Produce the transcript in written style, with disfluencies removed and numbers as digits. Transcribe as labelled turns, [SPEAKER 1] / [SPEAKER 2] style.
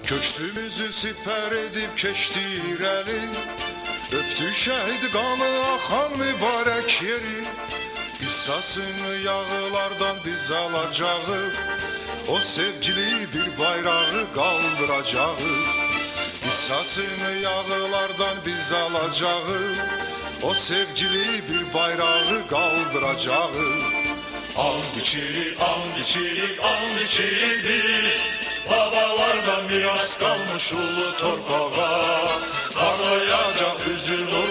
[SPEAKER 1] Köksümüzü siper edip keçdi irəli, öpdü şəhid qanı axan mübarək yeri. Qissasını yağılardan biz alacağıq, o sevgili bir bayrağı qaldıracağıq. Qissasını yağılardan biz alacağıq, o sevgili bir bayrağı qaldıracağıq.
[SPEAKER 2] And içirik, and içirik, and içirik biz, babalardan miras kalmış ulu torpağa. Parlayacak üzün nurlu